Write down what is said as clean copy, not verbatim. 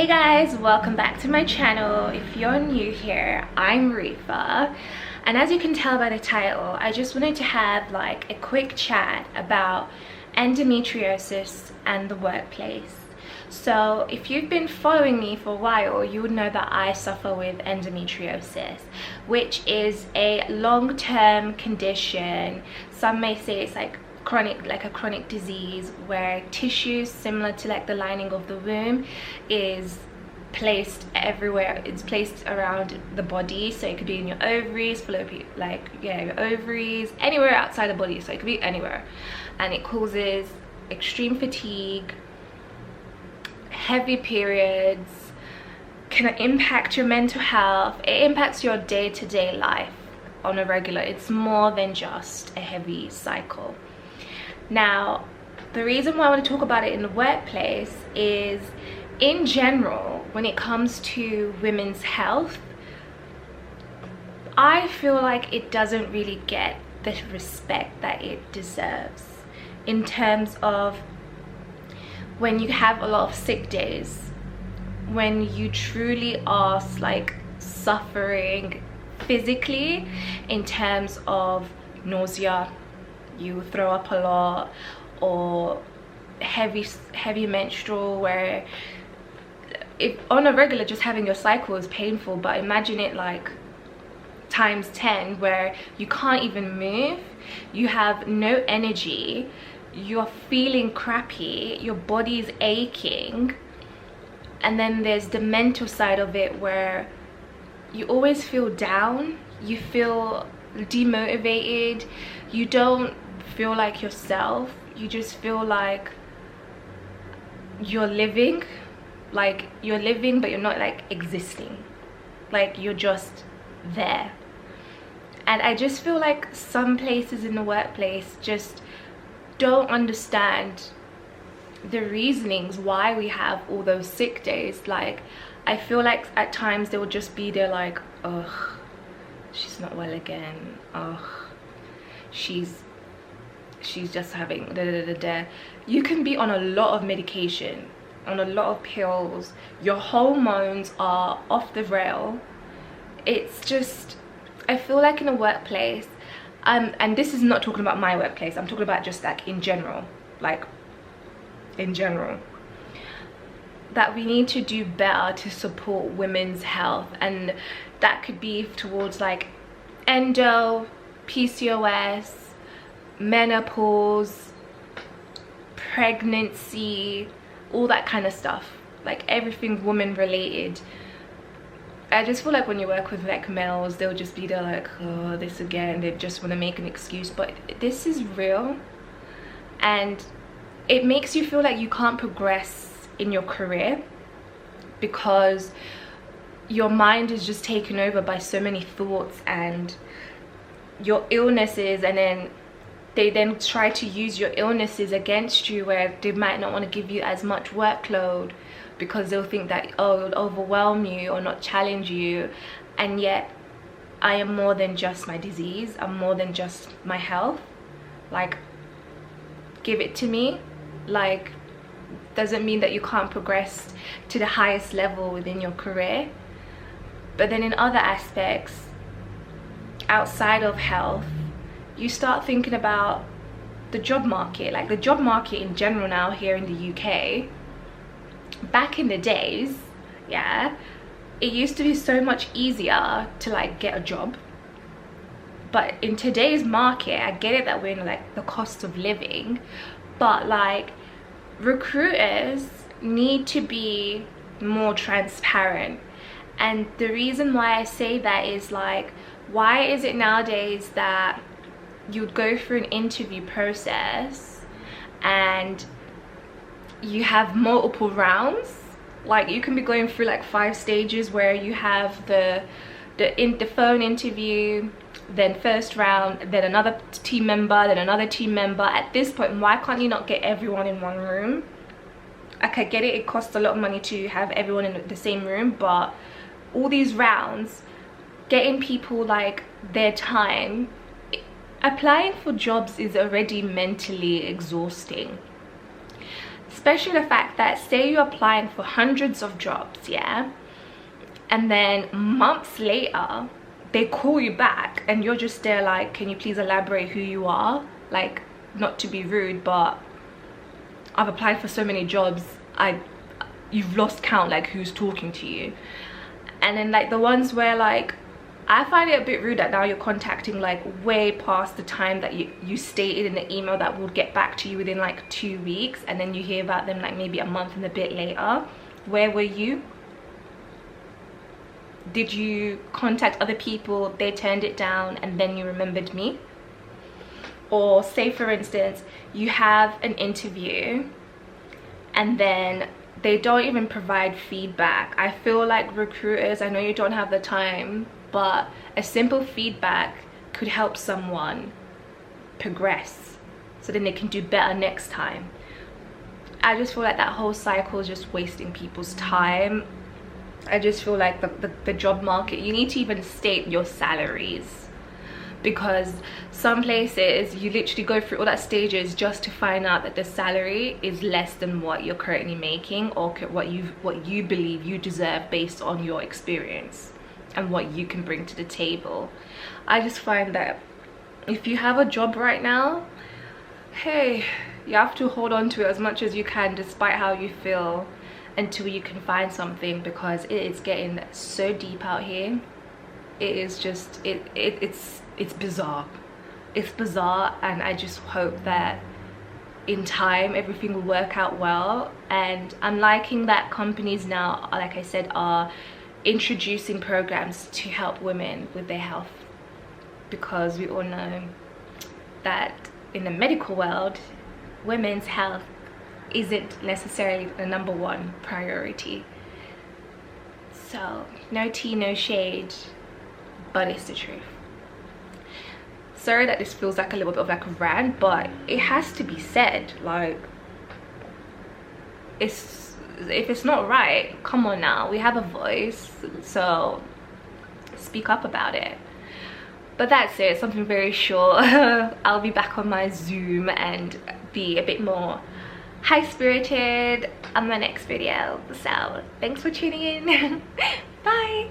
Guys, welcome back to my channel. If you're new here, I'm Riffa, and as you can tell by the title, I just wanted to have like a quick chat about endometriosis and the workplace. So if you've been following me for a while, you would know that I suffer with endometriosis, which is a long-term condition. Some may say it's like a chronic disease where tissues similar to like the lining of the womb is placed everywhere. It's placed around the body, so it could be in your ovaries, your ovaries, anywhere outside the body, so it could be anywhere, and it causes extreme fatigue, heavy periods, can impact your mental health. It impacts your day-to-day life on a regular. It's more than just a heavy cycle. Now, the reason why I want to talk about it in the workplace is, in general, when it comes to women's health, I feel like it doesn't really get the respect that it deserves, in terms of when you have a lot of sick days, when you truly are like suffering physically in terms of nausea, you throw up a lot, or heavy menstrual, where if on a regular just having your cycle is painful, but imagine it like times 10, where you can't even move, you have no energy, you're feeling crappy, your body's aching. And then there's the mental side of it, where you always feel down, you feel demotivated, you don't feel like yourself, you just feel like you're living but you're not like existing, like you're just there. And I just feel like some places in the workplace just don't understand the reasonings why we have all those sick days. Like, I feel like at times they will just be there like, ugh, she's not well again, ugh, she's just having da, da, da, da. You can be on a lot of medication, on a lot of pills, your hormones are off the rail. It's just, I feel like in a workplace, and this is not talking about my workplace, I'm talking about just like in general, that we need to do better to support women's health. And that could be towards like endo, PCOS, menopause, pregnancy, all that kind of stuff, like everything woman related. I just feel like when you work with like males, they'll just be there like, oh, this again, they just want to make an excuse, but this is real, and it makes you feel like you can't progress in your career because your mind is just taken over by so many thoughts and your illnesses, and then they then try to use your illnesses against you, where they might not want to give you as much workload because they'll think that, oh, it'll overwhelm you or not challenge you. And yet I am more than just my disease, I'm more than just my health. Like, give it to me. Like, doesn't mean that you can't progress to the highest level within your career. But then in other aspects outside of health, you start thinking about the job market. Like, the job market in general now here in the UK, back in the days, yeah, it used to be so much easier to like get a job. But in today's market, I get it that we're in like the cost of living, but like recruiters need to be more transparent. And the reason why I say that is, like, why is it nowadays that you'd go through an interview process and you have multiple rounds? Like, you can be going through like 5 stages, where you have the phone interview, then first round, then another team member, then another team member. At this point, why can't you not get everyone in one room? Like, I get it, it costs a lot of money to have everyone in the same room, but all these rounds, getting people like their time, applying for jobs is already mentally exhausting. especially the fact that say you're applying for hundreds of jobs, yeah, and then months later they call you back and you're just there like, can you please elaborate who you are? Like, not to be rude, but I've applied for so many jobs, you've lost count like who's talking to you. And then like the ones where like, I find it a bit rude that now you're contacting like way past the time that you stated in the email that we'll get back to you within like 2 weeks, and then you hear about them like maybe a month and a bit later. Where were you? Did you contact other people, they turned it down, and then you remembered me? Or say for instance, you have an interview and then they don't even provide feedback. I feel like recruiters, I know you don't have the time, but a simple feedback could help someone progress so then they can do better next time. I just feel like that whole cycle is just wasting people's time. I just feel like the job market, you need to even state your salaries, because some places you literally go through all that stages just to find out that the salary is less than what you're currently making, or what you believe you deserve based on your experience and what you can bring to the table. I just find that if you have a job right now, hey, you have to hold on to it as much as you can despite how you feel until you can find something, because it is getting so deep out here. It is just it's bizarre. It's bizarre, and I just hope that in time everything will work out well. And I'm liking that companies now, like I said, are introducing programs to help women with their health, because we all know that in the medical world women's health isn't necessarily the #1 priority. So no tea, no shade, but it's the truth. Sorry that this feels like a little bit of like a rant, but it has to be said. Like, if it's not right, come on now, we have a voice, so speak up about it. But that's it, something very short. I'll be back on my Zoom and be a bit more high-spirited on my next video. So thanks for tuning in. Bye.